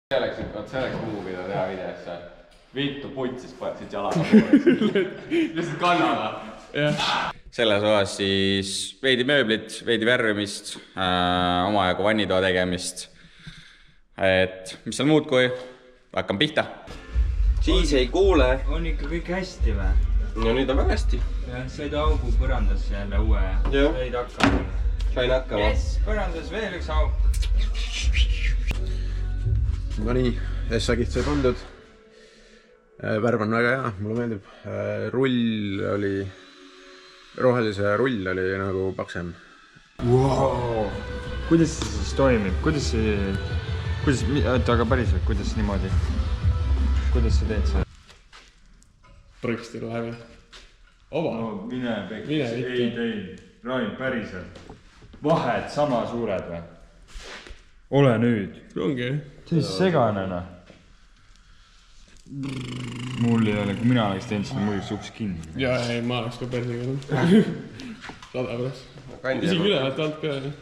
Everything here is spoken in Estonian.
See oleks muu, mida teha videosse. Vittu putsis siit jalaga poole. Lihtsalt kannada. Selles osas siis veidi mööblit, veidi värvimist, omajagu vannitoa tegemist. Et mis seal muud kui hakkan pihta. Siis ei kuule. On ikka kõik hästi või? No nüüd on väga hästi. Said augu põrandasse jälle uue ja said hakkama. Sain hakkama. Yes, põrandas veel üks auk. No nii, S-agiht sai pandud. Värv on väga hea, mulle meeldib. Rull oli, rohelise rull oli nagu paksem. Wow. Kuidas see siis toimib? Kuidas, aga päriselt, kuidas niimoodi? Kuidas sa teed seda? Prõksti läheb. Ova. No mine pekis, ei teid. Rain, päriselt. Vahed sama suured või? Ole nüüd. Ongi. See on seganena. Mul ei ole, kui mina oleks teinud, siis muidugi uks kinni. Ja ei, ma oleks ka persiga. 100%. Isegi üle alt peale.